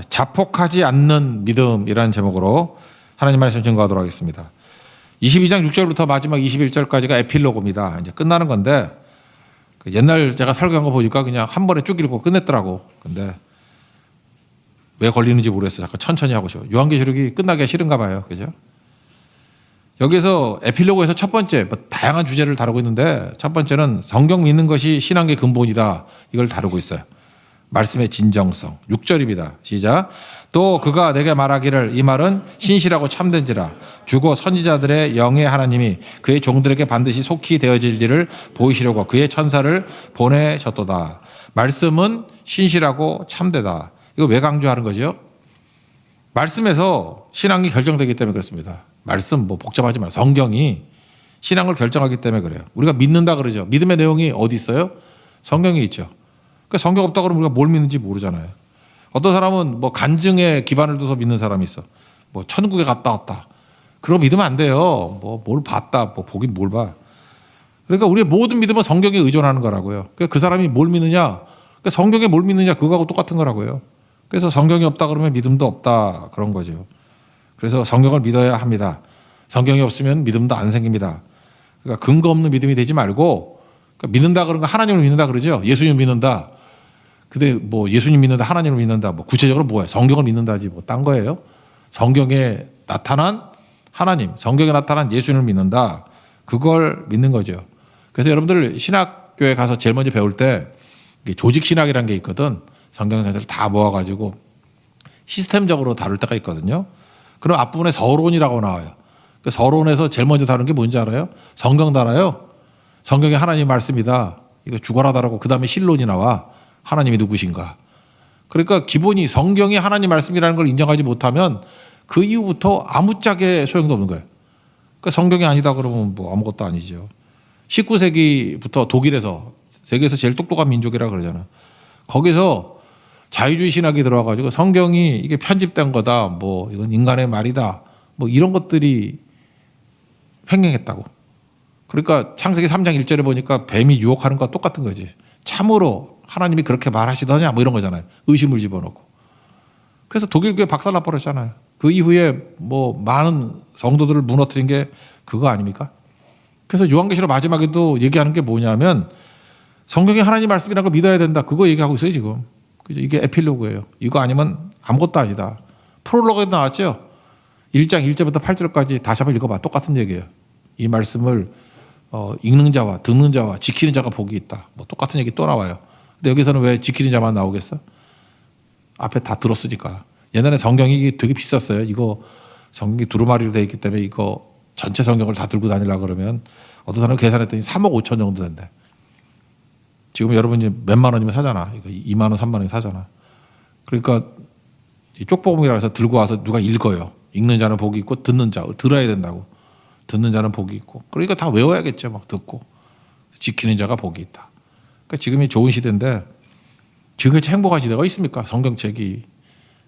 자폭하지 않는 믿음이라는 제목으로 하나님 말씀 증거하도록 하겠습니다. 22장 6절부터 마지막 21절까지가 에필로그입니다. 이제 끝나는 건데 옛날 제가 설교한 거 보니까 그냥 한 번에 쭉 읽고 끝냈더라고. 근데 왜 걸리는지 모르겠어요. 잠깐 천천히 하고 싶어요. 요한계시록이 끝나기가 싫은가 봐요. 그죠? 여기서 에필로그에서 첫 번째 다양한 주제를 다루고 있는데 첫 번째는 성경 믿는 것이 신앙의 근본이다. 이걸 다루고 있어요. 말씀의 진정성. 6절입니다. 시작. 또 그가 내게 말하기를 이 말은 신실하고 참된지라 주고 선지자들의 영의 하나님이 그의 종들에게 반드시 속히 되어질 일을 보이시려고 그의 천사를 보내셨도다. 말씀은 신실하고 참되다. 이거 왜 강조하는 거죠? 말씀에서 신앙이 결정되기 때문에 그렇습니다. 말씀 복잡하지 마요. 성경이 신앙을 결정하기 때문에 그래요. 우리가 믿는다 그러죠. 믿음의 내용이 어디 있어요? 성경에 있죠. 그러니까 성경 없다 그러면 우리가 뭘 믿는지 모르잖아요. 어떤 사람은 간증에 기반을 둬서 믿는 사람이 있어. 천국에 갔다 왔다. 그럼 믿으면 안 돼요. 뭘 봤다. 보긴 뭘 봐. 그러니까 우리의 모든 믿음은 성경에 의존하는 거라고요. 그러니까 그 사람이 뭘 믿느냐? 그러니까 성경에 뭘 믿느냐? 그거하고 똑같은 거라고요. 그래서 성경이 없다 그러면 믿음도 없다. 그런 거죠. 그래서 성경을 믿어야 합니다. 성경이 없으면 믿음도 안 생깁니다. 그러니까 근거 없는 믿음이 되지 말고 그러니까 믿는다 그런 거 하나님을 믿는다 그러죠. 예수님 믿는다. 근데 예수님 믿는다, 하나님을 믿는다. 구체적으로 뭐예요? 성경을 믿는다지 딴 거예요. 성경에 나타난 하나님, 성경에 나타난 예수님을 믿는다. 그걸 믿는 거죠. 그래서 여러분들 신학교에 가서 제일 먼저 배울 때 조직 신학이라는 게 있거든. 성경 전체를 다 모아가지고 시스템적으로 다룰 때가 있거든요. 그럼 앞부분에 서론이라고 나와요. 그 서론에서 제일 먼저 다루는 게 뭔지 알아요? 성경 달아요. 성경이 하나님 말씀이다. 이거 죽어라다라고 그 다음에 신론이 나와. 하나님이 누구신가. 그러니까 기본이 성경이 하나님 말씀이라는 걸 인정하지 못하면 그 이후부터 아무짝에 소용도 없는 거예요. 그러니까 성경이 아니다 그러면 아무것도 아니죠. 19세기부터 독일에서 세계에서 제일 똑똑한 민족이라 그러잖아. 거기서 자유주의 신학이 들어와가지고 성경이 이게 편집된 거다. 이건 인간의 말이다. 이런 것들이 횡행했다고. 그러니까 창세기 3장 1절에 보니까 뱀이 유혹하는 것과 똑같은 거지. 참으로 하나님이 그렇게 말하시더냐 이런 거잖아요. 의심을 집어넣고. 그래서 독일 교회 박살나 버렸잖아요. 그 이후에 많은 성도들을 무너뜨린 게 그거 아닙니까? 그래서 요한계시록 마지막에도 얘기하는 게 뭐냐면 성경이 하나님 말씀이라는 걸 믿어야 된다. 그거 얘기하고 있어요 지금. 그죠? 이게 에필로그예요. 이거 아니면 아무것도 아니다. 프롤로그에 나왔죠. 1장 1절부터 8절까지 다시 한번 읽어봐. 똑같은 얘기예요. 이 말씀을 읽는 자와 듣는 자와 지키는 자가 복이 있다. 똑같은 얘기 또 나와요. 근데 여기서는 왜 지키는 자만 나오겠어? 앞에 다 들었으니까. 옛날에 성경이 되게 비쌌어요. 이거 성경이 두루마리로 되어 있기 때문에 이거 전체 성경을 다 들고 다니려고 그러면 어떤 사람은 계산했더니 3억 5천 정도 된대. 지금 여러분이 몇만 원이면 사잖아. 이거 2만 원, 3만 원이 사잖아. 그러니까 쪽복음이라 해서 들고 와서 누가 읽어요. 읽는 자는 복이 있고 듣는 자, 들어야 된다고. 듣는 자는 복이 있고. 그러니까 다 외워야겠죠. 듣고. 지키는 자가 복이 있다. 그러니까 지금이 좋은 시대인데 지금같이 행복한 시대가 있습니까? 성경책이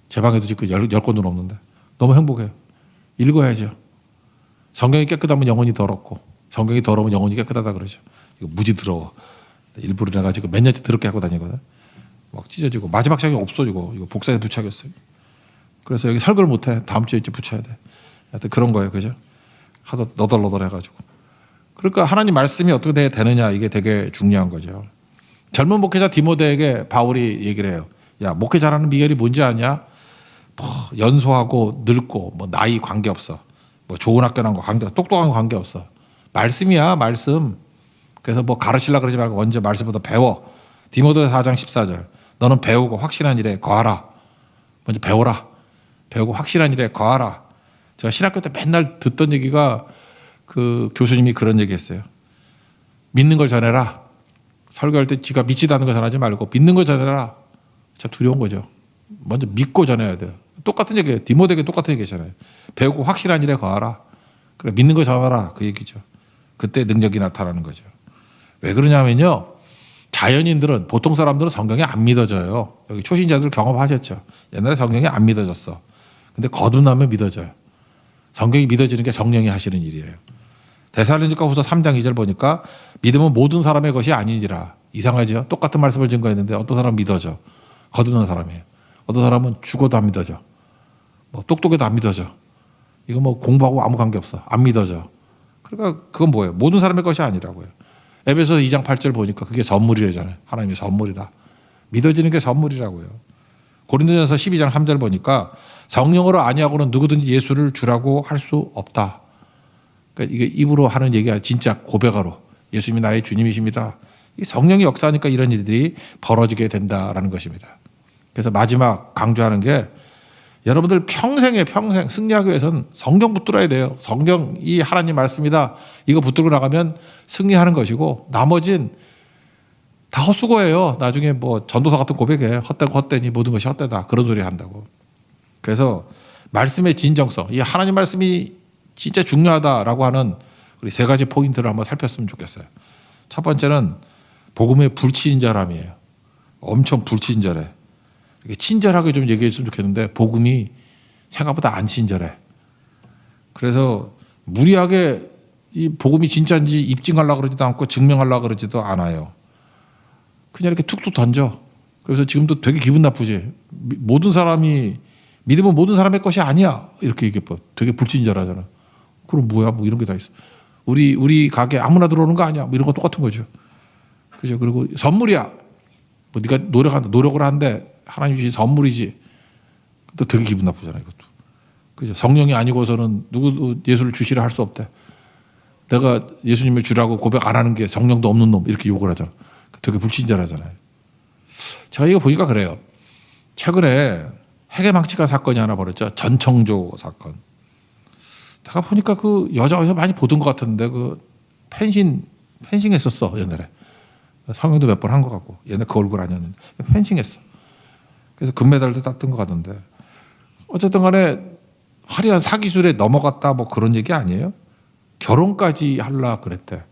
제 방에도 지금 10권도 넘는데 너무 행복해요. 읽어야죠. 성경이 깨끗하면 영혼이 더럽고 성경이 더러우면 영혼이 깨끗하다 그러죠. 이거 무지 더러워. 일부러 내가 지금 몇 년째 더럽게 하고 다니거든. 막 찢어지고 마지막 장이 없어지고 이거 복사해서 붙여야겠어요. 그래서 여기 설교를 못해. 다음 주에 이제 붙여야 돼. 하여튼 그런 거예요. 그죠? 하도 너덜너덜 해가지고. 그러니까 하나님 말씀이 어떻게 되느냐 이게 되게 중요한 거죠. 젊은 목회자 디모데에게 바울이 얘기를 해요. 야, 목회 잘하는 비결이 뭔지 아냐? 연소하고 늙고 나이 관계없어. 좋은 학교 나온 거 관계없어. 똑똑한 거 관계없어. 말씀이야, 말씀. 그래서 가르치려고 그러지 말고 먼저 말씀부터 배워. 디모데 4장 14절. 너는 배우고 확실한 일에 거하라. 먼저 배워라. 배우고 확실한 일에 거하라. 제가 신학교 때 맨날 듣던 얘기가 그 교수님이 그런 얘기 했어요. 믿는 걸 전해라. 설교할 때 지가 믿지도 않는 거 전하지 말고 믿는 걸 전해라. 참 두려운 거죠. 먼저 믿고 전해야 돼요. 똑같은 얘기예요. 디모데에게 똑같은 얘기잖아요. 배우고 확실한 일에 거하라. 그래, 믿는 걸 전하라. 그 얘기죠. 그때 능력이 나타나는 거죠. 왜 그러냐면요. 자연인들은 보통 사람들은 성경에 안 믿어져요. 여기 초신자들 경험하셨죠. 옛날에 성경이 안 믿어졌어. 근데 거듭나면 믿어져요. 성경이 믿어지는 게 성령이 하시는 일이에요. 데살로니가 후서 3장 2절 보니까 믿음은 모든 사람의 것이 아니니라. 이상하죠? 똑같은 말씀을 증거했는데 어떤 사람은 믿어져. 거듭난 사람이에요. 어떤 사람은 죽어도 안 믿어져. 뭐 똑똑해도 안 믿어져. 이거 뭐 공부하고 아무 관계 없어. 안 믿어져. 그러니까 그건 뭐예요? 모든 사람의 것이 아니라고요. 에베소 2장 8절 보니까 그게 선물이래잖아요. 하나님의 선물이다. 믿어지는 게 선물이라고요. 고린도전서 12장 3절 보니까 성령으로 아니하고는 누구든지 예수를 주라고 할 수 없다. 그러니까 이게 입으로 하는 얘기가 진짜 고백으로 예수님이 나의 주님이십니다. 이 성령이 역사하니까 이런 일들이 벌어지게 된다라는 것입니다. 그래서 마지막 강조하는 게 여러분들 평생 승리하기 위해서는 성경 붙들어야 돼요. 성경이 하나님 말씀이다. 이거 붙들고 나가면 승리하는 것이고 나머진 다 헛수고예요. 나중에 뭐 전도사 같은 고백에 헛되고 헛되니 모든 것이 헛되다. 그런 소리 한다고. 그래서 말씀의 진정성, 이 하나님 말씀이 진짜 중요하다라고 하는 우리 세 가지 포인트를 한번 살폈으면 좋겠어요. 첫 번째는 복음의 불친절함이에요. 엄청 불친절해. 이렇게 친절하게 좀 얘기했으면 좋겠는데 복음이 생각보다 안 친절해. 그래서 무리하게 이 복음이 진짜인지 입증하려고 그러지도 않고 증명하려고 그러지도 않아요. 그냥 이렇게 툭툭 던져. 그래서 지금도 되게 기분 나쁘지. 모든 사람이 믿음은 모든 사람의 것이 아니야. 이렇게 얘기해. 되게 불친절하잖아. 그럼 뭐야? 뭐 이런 게 다 있어. 우리 가게 아무나 들어오는 거 아니야. 뭐 이런 거 똑같은 거죠. 그죠? 그리고 선물이야. 뭐 네가 노력을 한데 하나님 주신 선물이지. 또 되게 기분 나쁘잖아 이것도. 그죠? 성령이 아니고서는 누구도 예수를 주시라 할 수 없대. 내가 예수님을 주라고 고백 안 하는 게 성령도 없는 놈 이렇게 욕을 하잖아. 되게 불친절하잖아요. 제가 이거 보니까 그래요. 최근에 해괴망측한 사건이 하나 벌어졌죠. 전청조 사건. 제가 보니까 그 여자 많이 보던 것 같은데 그 펜싱 했었어 옛날에. 성형도 몇 번 한 것 같고 옛날 그 얼굴 아니었는데 펜싱 했어. 그래서 금메달도 땄던 것 같은데 어쨌든 간에 화려한 사기술에 넘어갔다 뭐 그런 얘기 아니에요? 결혼까지 하려 그랬대.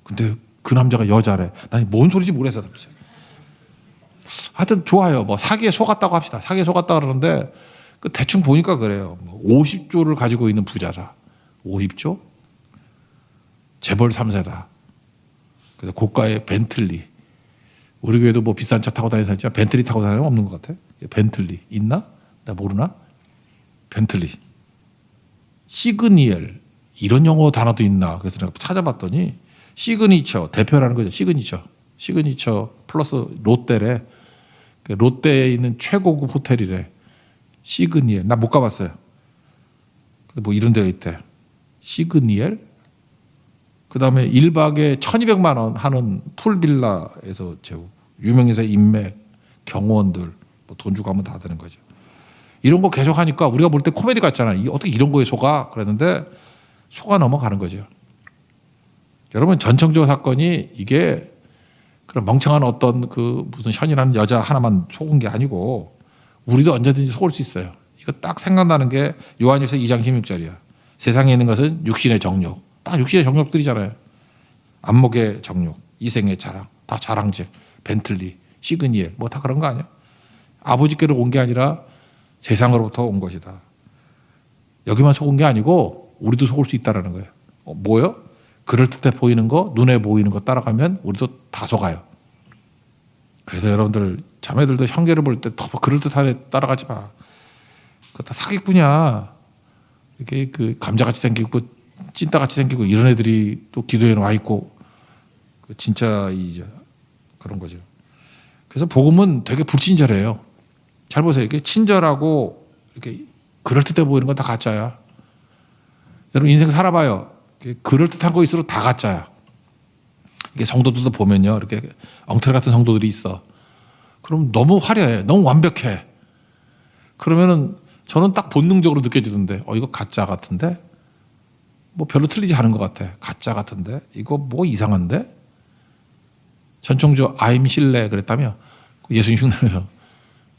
근데 그 남자가 여자래. 난 뭔 소리인지 모르겠어. 하여튼 좋아요. 뭐 사기에 속았다고 합시다. 사기에 속았다 그러는데 그 대충 보니까 그래요. 50조를 가지고 있는 부자다. 50조? 재벌 3세다. 그래서 고가의 벤틀리. 우리 교회도 뭐 비싼 차 타고 다니는 사람 있지만 벤틀리 타고 다니는 사람 없는 것 같아. 벤틀리 있나? 나 모르나? 벤틀리. 시그니엘 이런 영어 단어도 있나? 그래서 내가 찾아봤더니 시그니처 대표라는 거죠. 시그니처 플러스 롯데래. 롯데에 있는 최고급 호텔이래. 시그니엘. 나 못 가봤어요. 근데 뭐 이런 데가 있대. 시그니엘. 그 다음에 1박에 1200만 원 하는 풀빌라에서 재우. 유명인사 인맥, 경호원들 뭐 돈 주고 하면 다 되는 거죠. 이런 거 계속 하니까 우리가 볼 때 코미디 같잖아. 어떻게 이런 거에 속아? 그랬는데 속아 넘어가는 거죠. 여러분 전청조 사건이 이게 그런 멍청한 어떤 그 무슨 현이라는 여자 하나만 속은 게 아니고 우리도 언제든지 속을 수 있어요. 이거 딱 생각나는 게 요한일서 2장 16절이야. 세상에 있는 것은 육신의 정욕. 딱 육신의 정욕들이잖아요. 안목의 정욕, 이생의 자랑, 다 자랑질, 벤틀리, 시그니엘 뭐 다 그런 거 아니야? 아버지께로 온 게 아니라 세상으로부터 온 것이다. 여기만 속은 게 아니고 우리도 속을 수 있다라는 거예요. 뭐요? 그럴듯해 보이는 거, 눈에 보이는 거 따라가면 우리도 다 속아요. 그래서 여러분들 자매들도 형제를 볼 때 더 그럴듯하게 따라가지 마. 그거 다 사기꾼이야. 이렇게 그 감자같이 생기고 찐따같이 생기고 이런 애들이 또 기도에 와 있고 진짜 이제 그런 거죠. 그래서 복음은 되게 불친절해요. 잘 보세요. 이게 친절하고 이렇게 그럴듯해 보이는 건 다 가짜야. 여러분 인생 살아봐요. 그럴듯한 거 있어도 다 가짜야. 이게 성도들도 보면요. 이렇게 엉터리 같은 성도들이 있어. 그럼 너무 화려해. 너무 완벽해. 그러면은 저는 딱 본능적으로 느껴지던데 이거 가짜 같은데? 뭐 별로 틀리지 않은 것 같아. 가짜 같은데? 이거 뭐 이상한데? 전청조 아임 신뢰 그랬다며? 예수님 흉내내서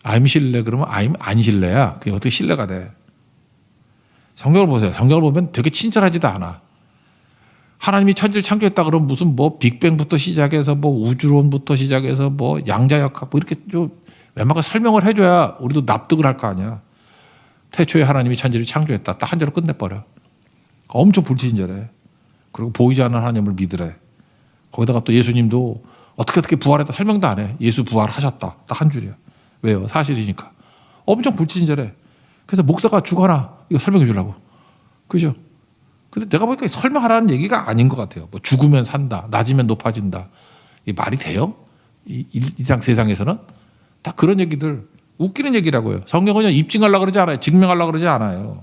아임 신뢰 그러면 아임 안 신뢰야. 그게 어떻게 신뢰가 돼? 성경을 보세요. 성경을 보면 되게 친절하지도 않아. 하나님이 천지를 창조했다 그러면 무슨 뭐 빅뱅부터 시작해서 뭐 우주론부터 시작해서 뭐 양자역학 뭐 이렇게 좀 웬만하게 설명을 해줘야 우리도 납득을 할 거 아니야. 태초에 하나님이 천지를 창조했다. 딱 한 절로 끝내버려. 엄청 불친절해. 그리고 보이지 않는 하나님을 믿으래. 거기다가 또 예수님도 어떻게 부활했다 설명도 안 해. 예수 부활하셨다. 딱 한 줄이야. 왜요? 사실이니까. 엄청 불친절해. 그래서 목사가 죽어라 이거 설명해 주려고. 그죠? 근데 내가 보니까 설명하라는 얘기가 아닌 것 같아요. 뭐 죽으면 산다, 낮으면 높아진다. 이 말이 돼요? 이상 세상에서는 다 그런 얘기들 웃기는 얘기라고요. 성경은 입증하려고 그러지 않아요. 증명하려고 그러지 않아요.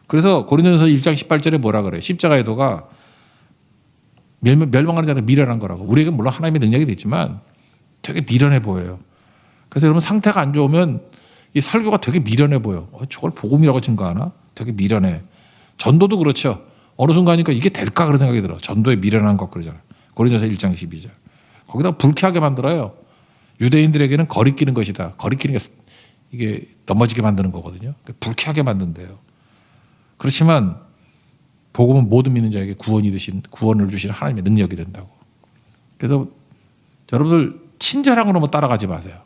그래서 고린도전서 1장 18절에 뭐라 그래요? 십자가의 도가 멸망하는 자를 미련한 거라고. 우리에게 물론 하나님의 능력이 있지만 되게 미련해 보여요. 그래서 여러분 상태가 안 좋으면 이 설교가 되게 미련해 보여. 저걸 복음이라고 증거하나? 되게 미련해. 전도도 그렇죠. 어느 순간이니까 이게 될까 그런 생각이 들어. 전도에 미련한 것 그러잖아요. 고린도전서 1장 12절. 거기다 불쾌하게 만들어요. 유대인들에게는 거리끼는 것이다. 거리끼는 게 이게 넘어지게 만드는 거거든요. 불쾌하게 만든대요. 그렇지만 복음은 모든 믿는 자에게 구원을 주신 하나님의 능력이 된다고. 그래서 여러분들 친절한 거로 따라가지 마세요.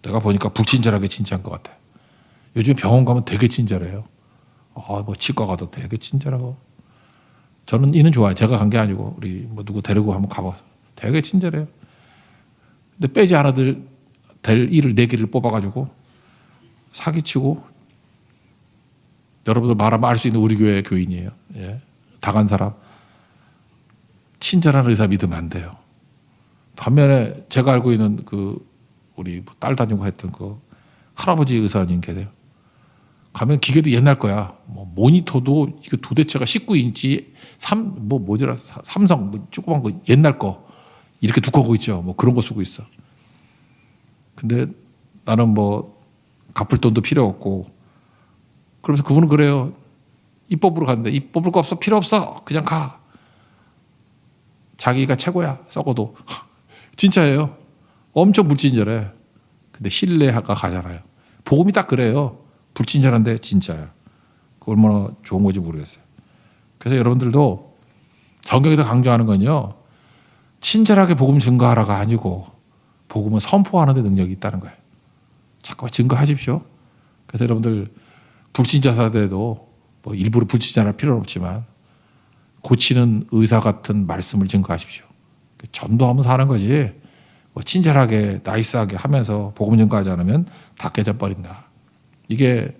내가 보니까 불친절하게 진짜한 것 같아. 요즘 병원 가면 되게 친절해요. 뭐 치과 가도 되게 친절하고. 저는 이는 좋아요. 제가 간 게 아니고 우리 뭐 누구 데리고 한번 가봐. 되게 친절해요. 근데 빼지 않아도 될 일을 4개를 뽑아가지고 사기치고 여러분들 말하면 알 수 있는 우리 교회 교인이에요. 예. 당한 사람. 친절한 의사 믿으면 안 돼요. 반면에 제가 알고 있는 우리 딸 다니고 했던 할아버지 의사님 계세요. 가면 기계도 옛날 거야. 뭐 모니터도 이거 도대체가 19인치 삼성 조그만 거 옛날 거 이렇게 두꺼운 거 있죠. 뭐 그런 거 쓰고 있어. 근데 나는 뭐 갚을 돈도 필요 없고 그러면서 그분은 그래요. 입 뽑으러 갔는데 입 뽑을 거 없어. 필요 없어. 그냥 가. 자기가 최고야. 썩어도. 진짜예요. 엄청 불친절해. 근데 신뢰가 가잖아요. 복음이 딱 그래요. 불친절한데 진짜야. 그 얼마나 좋은 건지 모르겠어요. 그래서 여러분들도 성경에서 강조하는 건요. 친절하게 복음 증거하라가 아니고 복음은 선포하는 데 능력이 있다는 거예요. 자꾸 증거하십시오. 그래서 여러분들 불친절하더라도 뭐 일부러 불친절할 필요는 없지만 고치는 의사 같은 말씀을 증거하십시오. 전도하면 사는 거지. 뭐 친절하게 나이스하게 하면서 복음 증거하지 않으면 다 깨져버린다. 이게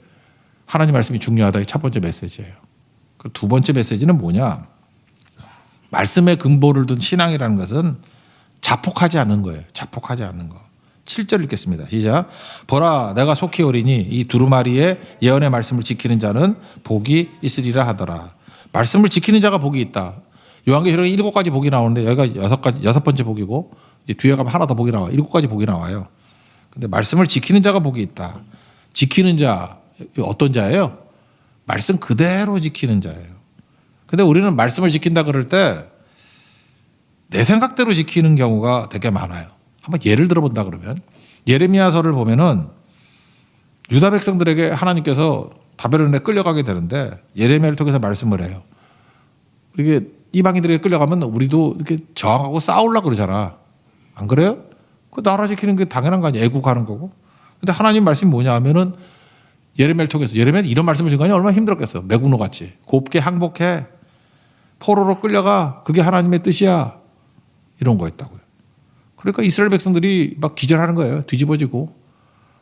하나님 말씀이 중요하다. 이 첫 번째 메시지예요. 그 두 번째 메시지는 뭐냐? 말씀의 근본을 둔 신앙이라는 것은 자폭하지 않는 거예요. 자폭하지 않는 거. 7절 읽겠습니다. 시작. 보라 내가 속히 오리니 이 두루마리의 예언의 말씀을 지키는 자는 복이 있으리라 하더라. 말씀을 지키는 자가 복이 있다. 요한계시록에 7가지 복이 나오는데 여기가 6번째 복이고 이제 뒤에 가면 하나 더 복이 나와요. 7가지 복이 나와요. 근데 말씀을 지키는 자가 복이 있다. 지키는 자 어떤 자예요? 말씀 그대로 지키는 자예요. 근데 우리는 말씀을 지킨다 그럴 때 내 생각대로 지키는 경우가 되게 많아요. 한번 예를 들어본다 그러면 예레미야서를 보면은 유다 백성들에게 하나님께서 바벨론에 끌려가게 되는데 예레미야를 통해서 말씀을 해요. 이게 이방인들에게 끌려가면 우리도 이렇게 저항하고 싸우려고 그러잖아. 안 그래요? 그 나라 지키는 게 당연한 거 아니야. 애국하는 거고. 근데 하나님 말씀이 뭐냐 하면은 예레미야를 통해서 예레미야는 이런 말씀을 증거하니 얼마나 힘들었겠어. 매국노 같이. 곱게 항복해. 포로로 끌려가. 그게 하나님의 뜻이야. 이런 거였다고요. 그러니까 이스라엘 백성들이 막 기절하는 거예요. 뒤집어지고.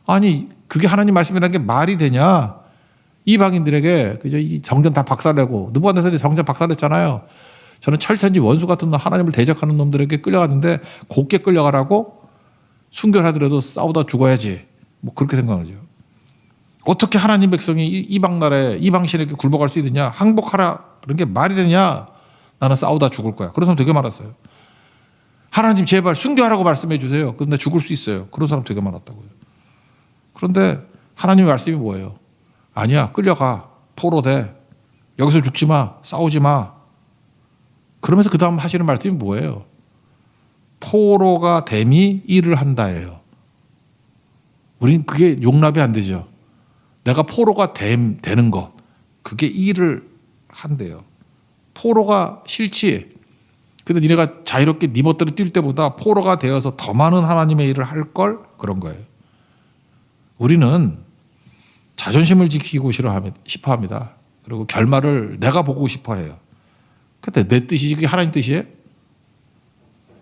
아니 그게 하나님 말씀이라는 게 말이 되냐. 이방인들에게 그저 이 정전 다 박살내고 느부갓네살이 정전 박살냈잖아요. 저는 철천지 원수 같은 놈 하나님을 대적하는 놈들에게 끌려갔는데 곱게 끌려가라고 순교하더라도 싸우다 죽어야지. 뭐 그렇게 생각하죠. 어떻게 하나님 백성이 이방 나라에 이방신에게 굴복할 수 있느냐. 항복하라. 그런 게 말이 되냐. 나는 싸우다 죽을 거야. 그런 사람 되게 많았어요. 하나님 제발 순교하라고 말씀해 주세요. 그럼 나 죽을 수 있어요. 그런 사람 되게 많았다고요. 그런데 하나님의 말씀이 뭐예요? 아니야. 끌려가. 포로 돼. 여기서 죽지 마. 싸우지 마. 그러면서 그 다음 하시는 말씀이 뭐예요? 포로가 됨이 일을 한다예요. 우린 그게 용납이 안 되죠. 내가 포로가 되는 것. 그게 일을 한대요. 포로가 싫지. 근데 니네가 자유롭게 네 멋대로 뛸 때보다 포로가 되어서 더 많은 하나님의 일을 할 걸 그런 거예요. 우리는 자존심을 지키고 싶어 합니다. 그리고 결말을 내가 보고 싶어 해요. 근데 내 뜻이지 그게 하나님 뜻이에요?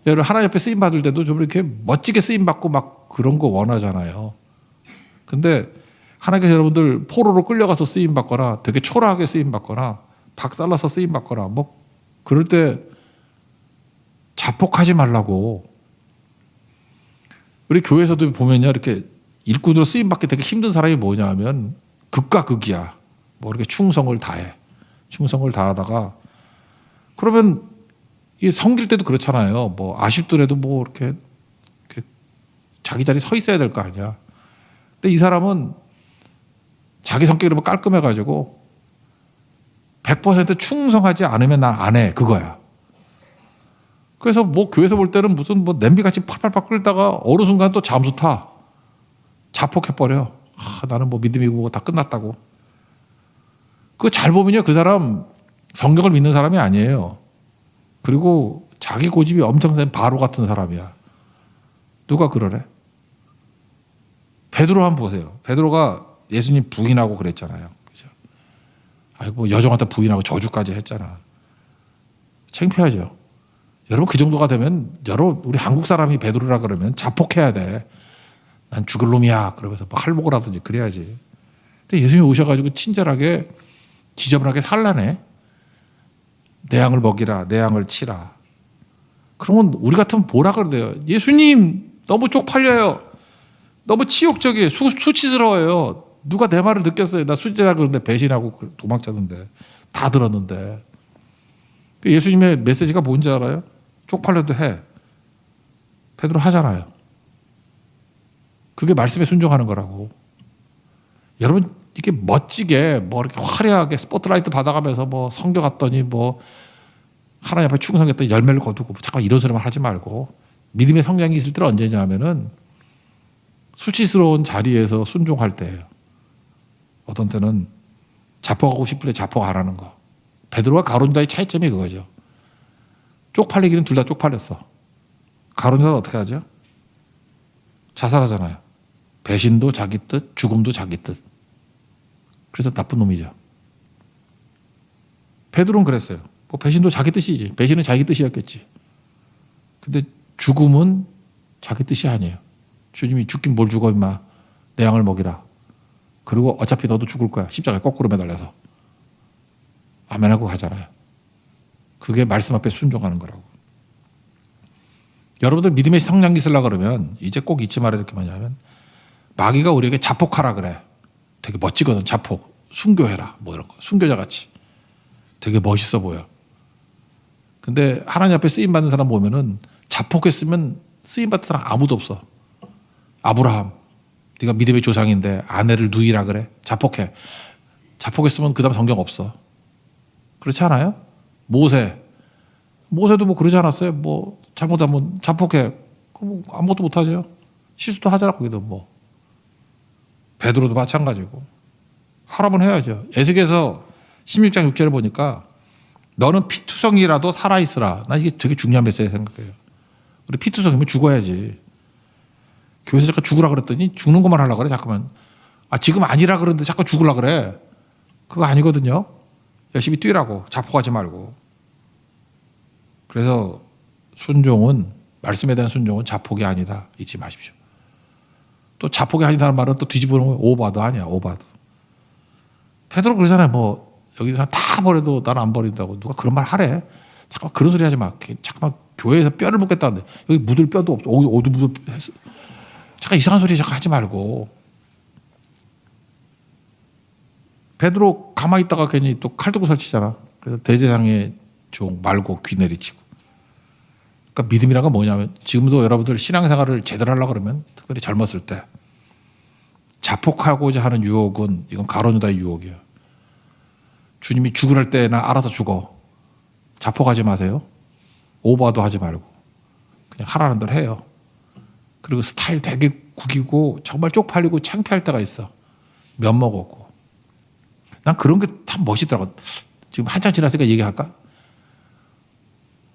여러분 하나님 옆에 쓰임 받을 때도 좀 이렇게 멋지게 쓰임 받고 막 그런 거 원하잖아요. 근데 하나님께서 여러분들 포로로 끌려가서 쓰임 받거나 되게 초라하게 쓰임 받거나 박살나서 쓰임 받거나 뭐 그럴 때 자폭하지 말라고. 우리 교회에서도 보면요, 이렇게 일꾼으로 쓰임 받기 되게 힘든 사람이 뭐냐 하면 극과 극이야. 뭐 이렇게 충성을 다해. 충성을 다하다가 그러면 이 섬길 때도 그렇잖아요. 뭐 아쉽더라도 뭐 이렇게 자기 자리 서 있어야 될 거 아니야. 근데 이 사람은 자기 성격이 너무 깔끔해가지고 100% 충성하지 않으면 난 안 해. 그거야. 그래서 뭐 교회에서 볼 때는 무슨 뭐 냄비같이 팔팔팔 끓다가 어느 순간 또 잠수 타. 자폭해버려. 나는 뭐 믿음이고 다 끝났다고. 그거 잘 보면요, 그 사람 성경을 믿는 사람이 아니에요. 그리고 자기 고집이 엄청 센 바로 같은 사람이야. 누가 그러래? 베드로 한번 보세요. 베드로가 예수님 부인하고 그랬잖아요. 그죠? 아이고, 뭐 여종한테 부인하고 저주까지 했잖아. 창피하죠. 여러분, 그 정도가 되면 우리 한국 사람이 베드로라 그러면 자폭해야 돼. 난 죽을 놈이야. 그러면서 뭐 할복을 하든지 그래야지. 근데 예수님이 오셔가지고 친절하게 지저분하게 살라네. 내 양을 먹이라, 내 양을 치라. 그러면 우리 같으면 뭐라 그러대요? 예수님 너무 쪽팔려요. 너무 치욕적이에요. 수치스러워요. 누가 내 말을 듣겠어요. 나 수지라 그러는데 배신하고 도망쳤는데 다 들었는데. 예수님의 메시지가 뭔지 알아요? 쪽팔려도 해. 베드로 하잖아요. 그게 말씀에 순종하는 거라고. 여러분, 이게 멋지게 뭐 이렇게 화려하게 스포트라이트 받아가면서 뭐 성교 갔더니 뭐 하나님 앞에 충성했더니 열매를 거두고 잠깐 이런 소리만 하지 말고 믿음의 성장이 있을 때는 언제냐면은 수치스러운 자리에서 순종할 때예요. 어떤 때는 자폭하고 싶을 때 자폭 안 하는 거. 베드로와 가룟유다의 차이점이 그거죠. 쪽팔리기는 둘 다 쪽팔렸어. 가룟유다는 어떻게 하죠? 자살하잖아요. 배신도 자기 뜻, 죽음도 자기 뜻. 그래서 나쁜 놈이죠. 베드로는 그랬어요. 뭐 배신도 자기 뜻이지. 배신은 자기 뜻이었겠지. 근데 죽음은 자기 뜻이 아니에요. 주님이 죽긴 뭘 죽어 임마. 내 양을 먹이라. 그리고 어차피 너도 죽을 거야. 십자가에 거꾸로 매달려서. 아멘하고 가잖아요. 그게 말씀 앞에 순종하는 거라고. 여러분들 믿음의 성장기 있으려고 그러면 이제 꼭 잊지 말아야 될 게 뭐냐면 마귀가 우리에게 자폭하라 그래. 되게 멋지거든. 자폭. 순교해라. 뭐 이런 거. 순교자 같이. 되게 멋있어 보여. 근데 하나님 앞에 쓰임받는 사람 보면은 자폭했으면 쓰임받는 사람 아무도 없어. 아브라함. 네가 믿음의 조상인데 아내를 누이라 그래. 자폭해. 자폭했으면 그 다음 성경 없어. 그렇지 않아요? 모세도 뭐 그러지 않았어요? 뭐 잘못하면 자폭해. 그럼 아무것도 못하죠. 실수도 하잖아. 거기도 뭐. 베드로도 마찬가지고. 하라면 해야죠. 에스겔서 16장 6절을 보니까 너는 피투성이라도 살아있으라. 나 이게 되게 중요한 메시지 생각해요. 우리 피투성이면 죽어야지. 교회에서 잠깐 죽으라 그랬더니 죽는 것만 하려고 그래. 잠깐만. 지금 아니라 그러는데 자꾸 죽으라 그래. 그거 아니거든요. 열심히 뛰라고. 자폭하지 말고. 그래서 순종은, 말씀에 대한 순종은 자폭이 아니다. 잊지 마십시오. 또 자폭이 아니다는 말은 또 뒤집어 놓으면 오바도 아니야. 오바도. 베드로 그러잖아요. 뭐 여기서 다 버려도 나는 안 버린다고. 누가 그런 말 하래. 잠깐만 그런 소리 하지 마. 잠깐만 교회에서 뼈를 묻겠다는데 여기 묻을 뼈도 없어. 어디 묻을 했어. 잠깐 이상한 소리 잠깐 하지 말고. 베드로 가만히 있다가 괜히 또 칼 들고 설치잖아. 그래서 대제사장의 종 말고 귀 내리치고. 그러니까 믿음이란 건 뭐냐면 지금도 여러분들 신앙생활을 제대로 하려고 그러면 특별히 젊었을 때 자폭하고자 하는 유혹은 이건 가룟유다의 유혹이에요. 주님이 죽으랄 때나 알아서 죽어. 자폭하지 마세요. 오버도 하지 말고 그냥 하라는 대로 해요. 그리고 스타일 되게 구기고 정말 쪽팔리고 창피할 때가 있어. 면목 없고. 난 그런 게 참 멋있더라고. 지금 한참 지났으니까 얘기할까?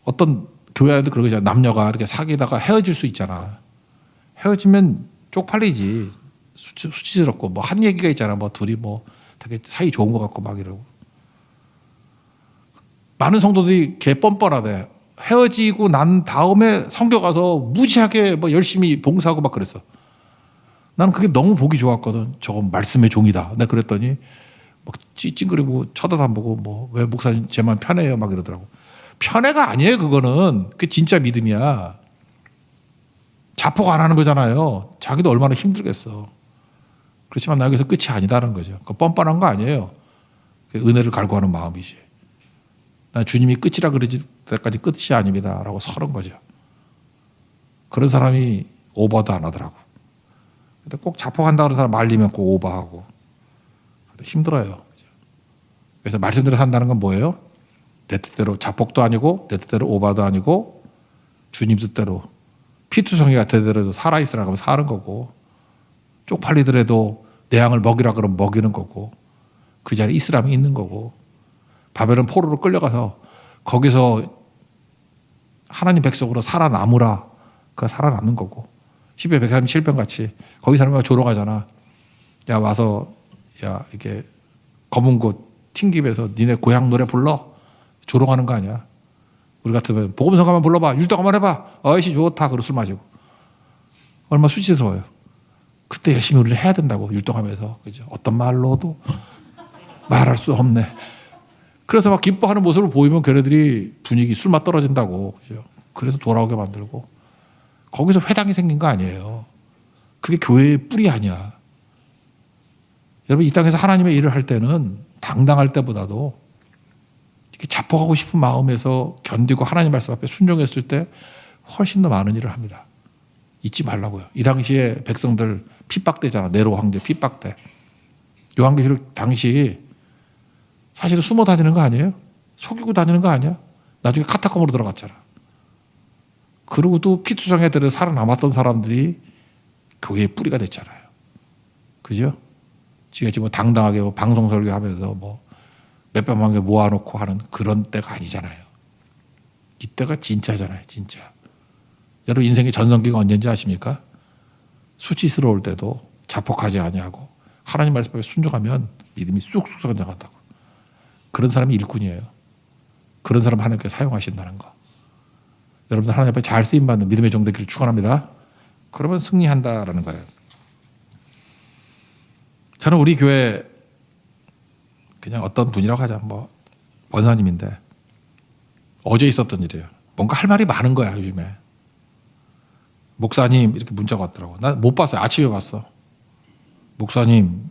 어떤 교회도 그런 거잖아. 남녀가 이렇게 사귀다가 헤어질 수 있잖아. 헤어지면 쪽팔리지. 수치스럽고 뭐 한 얘기가 있잖아. 뭐 둘이 뭐 되게 사이 좋은 것 같고 막 이러고. 많은 성도들이 개 뻔뻔하대. 헤어지고 난 다음에 성교 가서 무지하게 뭐 열심히 봉사하고 막 그랬어. 나는 그게 너무 보기 좋았거든. 저건 말씀의 종이다. 내가 그랬더니 막 찡찡거리고 쳐다도 안 보고 뭐 왜 목사님 제 마음 편해요 막 이러더라고. 편해가 아니에요. 그거는 그게 진짜 믿음이야. 자폭 안 하는 거잖아요. 자기도 얼마나 힘들겠어. 그렇지만 나 여기서 끝이 아니다는 거죠. 그 뻔뻔한 거 아니에요. 은혜를 갈구하는 마음이지. 난 주님이 끝이라 그러지 때까지 끝이 아닙니다라고 서는 거죠. 그런 사람이 오버도 안 하더라고. 근데 꼭 자폭한다 그런 사람 말리면 꼭 오버하고 힘들어요. 그래서 말씀대로 산다는 건 뭐예요? 내 뜻대로 자폭도 아니고 내 뜻대로 오버도 아니고 주님 뜻대로 피투성이가 되더라도 살아있으라고 하면 사는 거고 쪽팔리더라도 내 양을 먹이라 그러면 먹이는 거고 그 자리에 있으라면 있는 거고 바벨론 포로로 끌려가서 거기서 하나님 백성으로 살아남으라 그가 살아남는 거고 10여 137편 같이 거기 사람이 조롱하잖아. 야 와서 야 이렇게 검은 곳 튕김에서 니네 고향 노래 불러 조롱하는 거 아니야. 우리 같으면 복음성 한번 불러봐 율동 한번 해봐 어이씨 좋다 그러고 술 마시고 얼마나 수치스러워요. 그때 열심히 우리를 해야 된다고 율동하면서 그죠? 어떤 말로도 말할 수 없네. 그래서 막 기뻐하는 모습을 보이면 걔네들이 분위기 술맛 떨어진다고 그죠? 그래서 돌아오게 만들고 거기서 회당이 생긴 거 아니에요. 그게 교회의 뿌리 아니야. 여러분 이 땅에서 하나님의 일을 할 때는 당당할 때보다도 이렇게 자폭하고 싶은 마음에서 견디고 하나님 말씀 앞에 순종했을 때 훨씬 더 많은 일을 합니다. 잊지 말라고요. 이 당시에 백성들 핍박되잖아. 네로 황제 핍박돼. 요한계시록 당시 사실은 숨어 다니는 거 아니에요? 속이고 다니는 거 아니야? 나중에 카타콤으로 들어갔잖아. 그러고도 피투성에 들어 살아남았던 사람들이 교회의 뿌리가 됐잖아요. 그죠? 지금 뭐 당당하게 뭐 방송 설교하면서 뭐 몇백만 개 모아놓고 하는 그런 때가 아니잖아요. 이때가 진짜잖아요. 진짜. 여러분 인생의 전성기가 언제인지 아십니까? 수치스러울 때도 자폭하지 아니하고 하나님 말씀에 순종하면 믿음이 쑥쑥 성장한다고. 그런 사람이 일꾼이에요. 그런 사람 하나님께서 사용하신다는 거. 여러분들 하나님 앞에 잘 쓰임받는 믿음의 종 되기를 축원합니다. 그러면 승리한다라는 거예요. 저는 우리 교회 그냥 어떤 분이라고 하자 뭐 권사님인데 어제 있었던 일이에요. 뭔가 할 말이 많은 거야 요즘에. 목사님 이렇게 문자가 왔더라고. 나 못 봤어요. 아침에 봤어. 목사님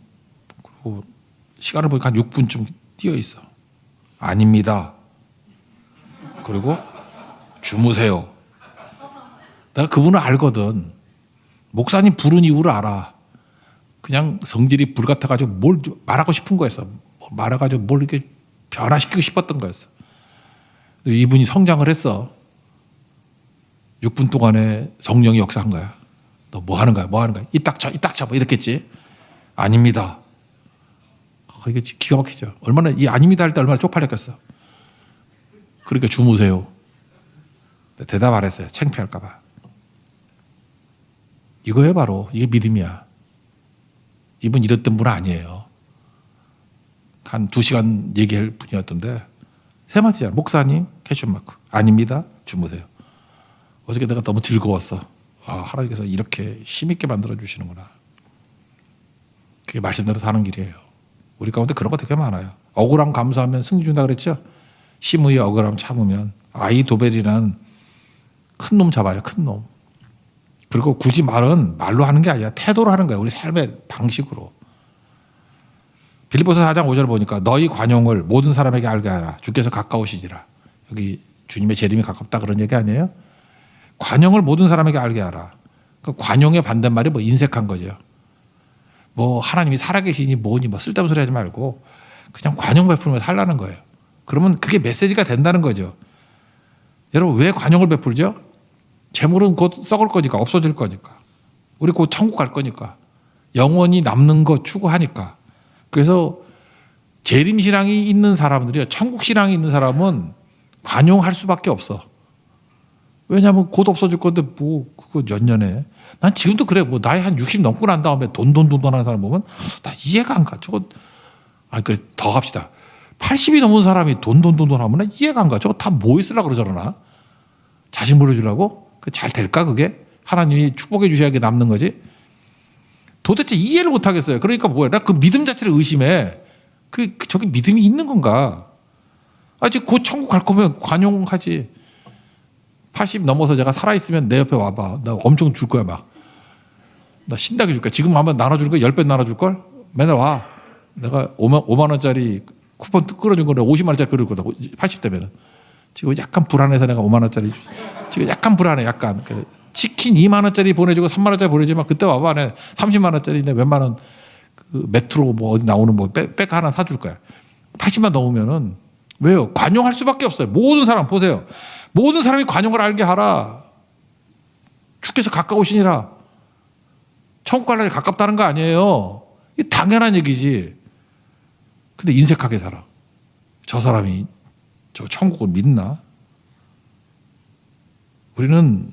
그리고 시간을 보니까 한 6분쯤 띄어 있어. 아닙니다. 그리고 주무세요. 내가 그분을 알거든. 목사님 부른 이유를 알아. 그냥 성질이 불같아가지고 뭘 말하고 싶은 거였어. 말해가지고 뭘 이렇게 변화시키고 싶었던 거였어. 이분이 성장을 했어. 6분 동안에 성령이 역사한 거야. 너 뭐 하는 거야? 뭐 하는 거야? 입 닥쳐, 입 닥쳐. 뭐 이랬겠지. 아닙니다. 이게 기가 막히죠. 얼마나 이 아닙니다 할 때 얼마나 쪽팔렸겠어. 그러니까 주무세요. 대답 안 했어요. 창피할까 봐. 이거예요 바로. 이게 믿음이야. 이분 이랬던 분 아니에요. 한 2시간 얘기할 분이었던데 세 마디잖아. 목사님 캐션 마크. 아닙니다. 주무세요. 어저께 내가 너무 즐거웠어. 아, 하나님께서 이렇게 힘있게 만들어 주시는구나. 그게 말씀대로 사는 길이에요. 우리 가운데 그런 거 되게 많아요. 억울함 감수하면 승리 준다 그랬죠. 심의 억울함 참으면 아이도벨이라는 큰 놈 잡아요. 큰 놈. 그리고 굳이 말은 말로 하는 게 아니라 태도로 하는 거예요. 우리 삶의 방식으로. 빌립보서 4장 5절 보니까 너희 관용을 모든 사람에게 알게 하라. 주께서 가까우시지라. 여기 주님의 재림이 가깝다 그런 얘기 아니에요? 관용을 모든 사람에게 알게 하라. 그 관용의 반대말이 뭐 인색한 거죠. 뭐 하나님이 살아계시니 뭐니 뭐 쓸데없는 소리 하지 말고 그냥 관용 베풀며 살라는 거예요. 그러면 그게 메시지가 된다는 거죠. 여러분 왜 관용을 베풀죠? 재물은 곧 썩을 거니까 없어질 거니까. 우리 곧 천국 갈 거니까. 영원히 남는 거 추구하니까. 그래서 재림신앙이 있는 사람들이요. 천국신앙이 있는 사람은 관용할 수밖에 없어. 왜냐하면 곧 없어질 건데 뭐 그거 연년에. 난 지금도 그래. 뭐 나이 한 60 넘고 난 다음에 돈 하는 사람 보면 나 이해가 안 가. 저거 그래 더 합시다. 80이 넘은 사람이 돈 하면 나 이해가 안 가. 저거 다 뭐 있으려고 그러잖아. 자신 보여주려고? 잘 될까 그게? 하나님이 축복해 주셔야 남는 거지. 도대체 이해를 못 하겠어요. 그러니까 뭐야? 나 그 믿음 자체를 의심해. 저기 믿음이 있는 건가? 지금 곧 천국 갈 거면 관용하지. 80 넘어서 제가 살아있으면 내 옆에 와봐. 나 엄청 줄 거야, 막. 나 신나게 줄 거야. 지금 한번 나눠줄 거 10배 나눠줄 걸? 맨날 와. 내가 5만 원짜리 쿠폰 끌어준 거를 50만 원짜리 끌을 거다. 80대면은. 지금 약간 불안해서 내가 5만 원짜리. 지금 약간 불안해, 약간. 치킨 2만 원짜리 보내주고 3만 원짜리 보내주지만 그때 와봐. 내가 30만 원짜리인데 몇만 원 그 메트로 뭐 어디 나오는 뭐 백 하나 사줄 거야. 80만 넘으면은 왜요? 관용할 수밖에 없어요. 모든 사람 보세요. 모든 사람이 관용을 알게 하라. 주께서 가까우시니라. 천국 갈날이 가깝다는 거 아니에요. 이게 당연한 얘기지. 근데 인색하게 살아. 저 사람이 저 천국을 믿나? 우리는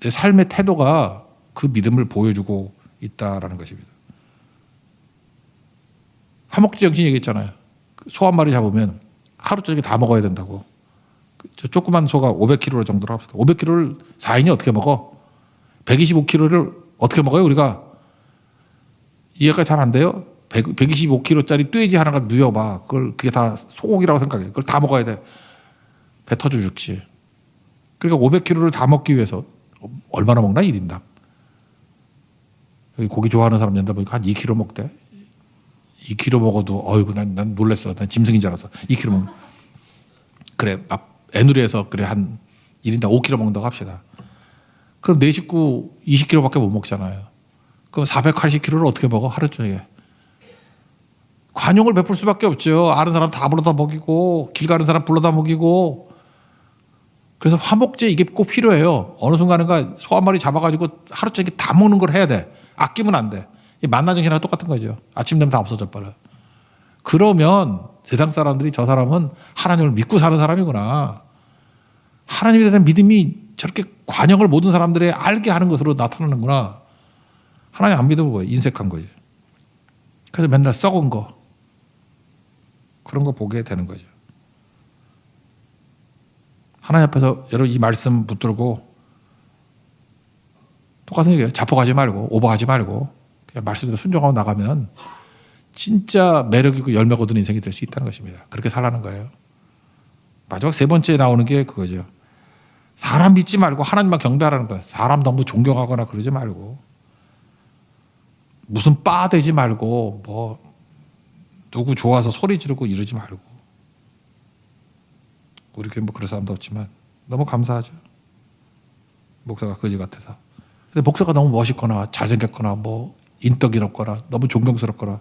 내 삶의 태도가 그 믿음을 보여주고 있다라는 것입니다. 화목제 정신 얘기했잖아요. 소 한 마리 잡으면 하루 저녁에 다 먹어야 된다고. 저 조그만 소가 500kg 정도로 합시다. 500kg를 4인이 어떻게 먹어? 125kg를 어떻게 먹어요, 우리가? 이해가 잘 안 돼요? 125kg짜리 돼지 하나가 누워봐. 그게 다 소고기라고 생각해. 그걸 다 먹어야 돼. 배 터져 죽지. 그러니까 500kg를 다 먹기 위해서 얼마나 먹나? 1인당. 여기 고기 좋아하는 사람 연다 보니까 한 2kg 먹대. 2kg 먹어도 어이구 난 놀랬어. 난 짐승인 줄 알았어. 2kg 먹는. 그래 애누리에서 그래 한 1인당 5kg 먹는다고 합시다. 그럼 내 식구 20kg밖에 못 먹잖아요. 그럼 480kg를 어떻게 먹어? 하루 종일. 관용을 베풀 수밖에 없죠. 아는 사람 다 불러다 먹이고 길 가는 사람 불러다 먹이고. 그래서 화목제 이게 꼭 필요해요. 어느 순간인가 소 한 마리 잡아가지고 하루 종일 다 먹는 걸 해야 돼. 아끼면 안 돼. 이 만나정신이랑 똑같은 거죠. 아침 되면 다 없어져 버려. 그러면 세상 사람들이 저 사람은 하나님을 믿고 사는 사람이구나. 하나님에 대한 믿음이 저렇게 관용을 모든 사람들이 알게 하는 것으로 나타나는구나. 하나님 안 믿으면 뭐예요? 인색한 거지. 그래서 맨날 썩은 거. 그런 거 보게 되는 거죠. 하나님 앞에서 여러분 이 말씀 붙들고 똑같은 얘기예요. 자폭하지 말고 오버하지 말고 그냥 말씀대로 순종하고 나가면 진짜 매력있고 열매 거둔 인생이 될 수 있다는 것입니다. 그렇게 살라는 거예요. 마지막 세 번째 나오는 게 그거죠. 사람 믿지 말고 하나님만 경배하라는 거예요. 사람 너무 존경하거나 그러지 말고 무슨 빠 되지 말고 뭐 누구 좋아서 소리 지르고 이러지 말고 우리 교회 뭐 그런 사람도 없지만 너무 감사하죠. 목사가 거지 같아서. 근데 목사가 너무 멋있거나 잘생겼거나 뭐 인덕이 높거나 너무 존경스럽거나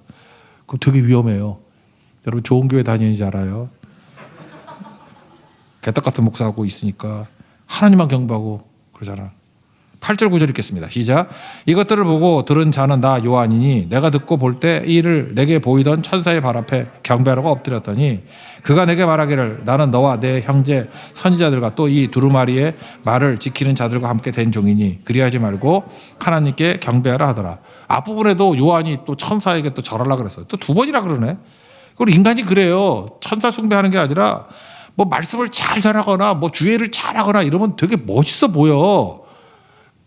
그럼 되게 위험해요. 여러분 좋은 교회 다니는지 알아요? 개떡 같은 목사하고 있으니까 하나님만 경배하고 그러잖아. 8절 9절 읽겠습니다. 시작. 이것들을 보고 들은 자는 나 요한이니 내가 듣고 볼 때 이를 내게 보이던 천사의 발 앞에 경배하라고 엎드렸더니 그가 내게 말하기를 나는 너와 내 형제 선지자들과 또 이 두루마리의 말을 지키는 자들과 함께 된 종이니 그리하지 말고 하나님께 경배하라 하더라. 앞부분에도 요한이 또 천사에게 또 절하라 그랬어요. 또 두 번이나 그러네. 그리고 인간이 그래요. 천사 숭배하는 게 아니라 뭐 말씀을 잘 전하거나 뭐 주예를 잘하거나 이러면 되게 멋있어 보여.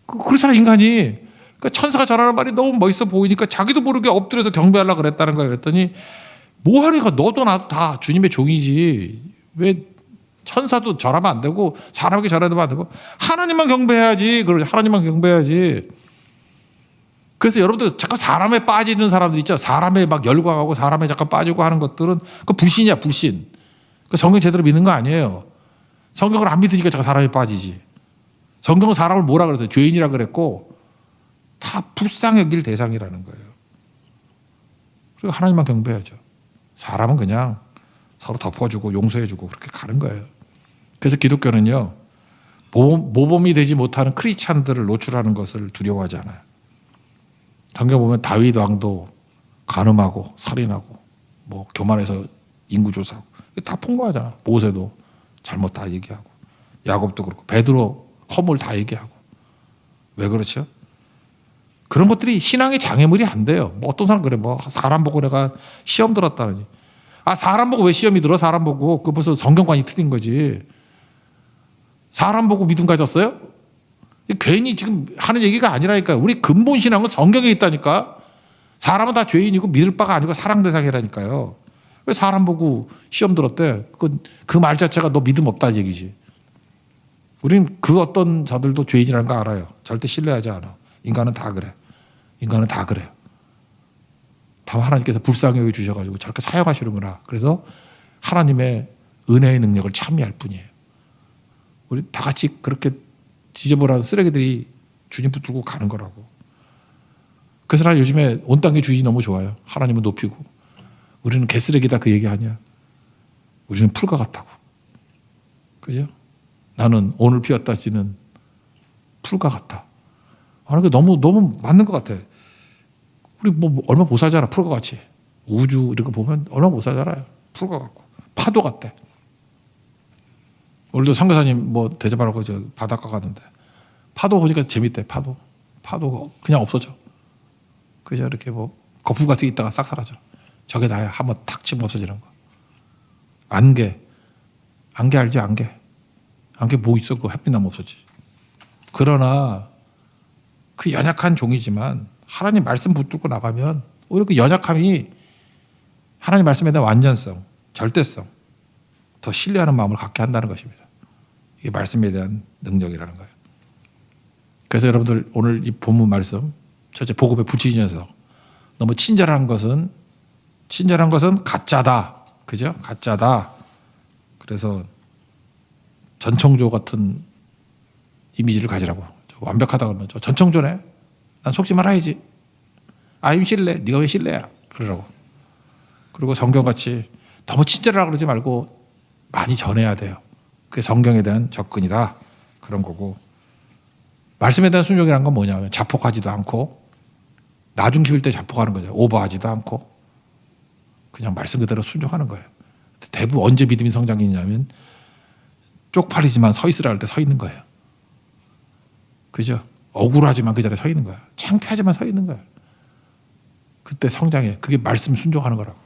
그렇잖아 인간이. 그러니까 천사가 전하는 말이 너무 멋있어 보이니까 자기도 모르게 엎드려서 경배하려고 그랬다는 거야. 그랬더니 뭐 하니까 너도 나도 다 주님의 종이지. 왜 천사도 절하면 안 되고 사람에게 절하면 안 되고 하나님만 경배해야지. 하나님만 경배해야지. 그래서 여러분들 잠깐 사람에 빠지는 사람들 있죠. 사람에 막 열광하고 사람에 잠깐 빠지고 하는 것들은 그 불신이야 불신. 그 성경 제대로 믿는 거 아니에요. 성경을 안 믿으니까 잠깐 사람에 빠지지. 성경은 사람을 뭐라 그랬어요? 죄인이라 그랬고 다 불쌍히 여길 대상이라는 거예요. 그리고 하나님만 경배해야죠. 사람은 그냥 서로 덮어주고 용서해주고 그렇게 가는 거예요. 그래서 기독교는요. 모범이 되지 못하는 크리스찬들을 노출하는 것을 두려워하지 않아요. 성경 보면 다윗 왕도 간음하고 살인하고 뭐 교만해서 인구조사하고 다 폭로하잖아. 모세도 잘못 다 얘기하고 야곱도 그렇고 베드로 허물 다 얘기하고. 왜 그렇죠? 그런 것들이 신앙의 장애물이 안 돼요. 뭐 어떤 사람 그래. 뭐 사람 보고 내가 시험 들었다느니. 사람 보고 왜 시험이 들어? 사람 보고. 그 벌써 성경관이 틀린 거지. 사람 보고 믿음 가졌어요? 괜히 지금 하는 얘기가 아니라니까요. 우리 근본 신앙은 성경에 있다니까. 사람은 다 죄인이고 믿을 바가 아니고 사랑 대상이라니까요. 왜 사람 보고 시험 들었대? 그 말 자체가 너 믿음 없다는 얘기지. 우리는 그 어떤 자들도 죄인이라는 거 알아요. 절대 신뢰하지 않아. 인간은 다 그래. 인간은 다 그래요. 다만 하나님께서 불쌍히 여겨 주셔가지고 저렇게 사용하시는구나. 그래서 하나님의 은혜의 능력을 찬미할 뿐이에요. 우리 다 같이 그렇게 지저분한 쓰레기들이 주님 붙들고 가는 거라고. 그래서 나 요즘에 온 땅의 주인이 너무 좋아요. 하나님은 높이고. 우리는 개쓰레기다 그 얘기 아니야. 우리는 풀과 같다고. 그죠? 나는 오늘 피었다 지는 풀과 같다. 그 너무 맞는 것 같아. 우리 뭐 얼마 못 살잖아. 풀과 같이. 우주 이런 거 보면 얼마 못 살잖아요. 풀과 같고. 파도 같대. 오늘도 상교사님 뭐 대접하라고 저 바닷가 가는데 파도 보니까 재밌대. 파도가 그냥 없어져. 그죠? 이렇게 뭐 거품 같은 게 있다가 싹 사라져. 저게 나야. 한번 탁 치면 없어지는 거. 안개 알지? 안개 뭐 있어? 그 햇빛 나면 없어지. 그러나 그 연약한 종이지만 하나님 말씀 붙들고 나가면 오히려 그 연약함이 하나님 말씀에 대한 완전성, 절대성, 더 신뢰하는 마음을 갖게 한다는 것입니다. 이게 말씀에 대한 능력이라는 거예요. 그래서 여러분들 오늘 이 본문 말씀, 첫째 복음의 부치신 녀석, 너무 친절한 것은 가짜다. 그죠? 가짜다. 그래서 전청조 같은 이미지를 가지라고. 완벽하다 그러면 저 전청조네. 난 속지 말아야지. 아임 신뢰. 네가 왜 신뢰야? 그러라고. 그리고 성경같이 너무 친절하라 그러지 말고 많이 전해야 돼요. 그게 성경에 대한 접근이다. 그런 거고. 말씀에 대한 순종이라는 건 뭐냐면 자폭하지도 않고 나중 기울 때 자폭하는 거죠. 오버하지도 않고 그냥 말씀 그대로 순종하는 거예요. 대부분 언제 믿음이 성장이냐면 쪽팔리지만 서 있으라 할 때 서 있는 거예요. 그죠? 억울하지만 그 자리에 서 있는 거야. 창피하지만 서 있는 거야. 그때 성장해. 그게 말씀 순종하는 거라고.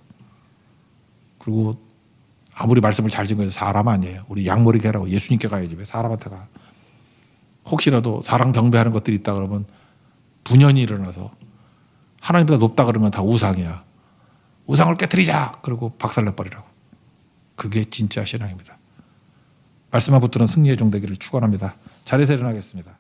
그리고 아무리 말씀을 잘 지은 사람 아니에요. 우리 양머리 개라고 예수님께 가야지 왜 사람한테 가. 혹시라도 사람 경배하는 것들이 있다 그러면 분연이 일어나서 하나님보다 높다 그러면 다 우상이야. 우상을 깨트리자. 그리고 박살내버리라고. 그게 진짜 신앙입니다. 말씀만 붙드는 승리의 종 되기를 축원합니다. 자리에서 일어나겠습니다.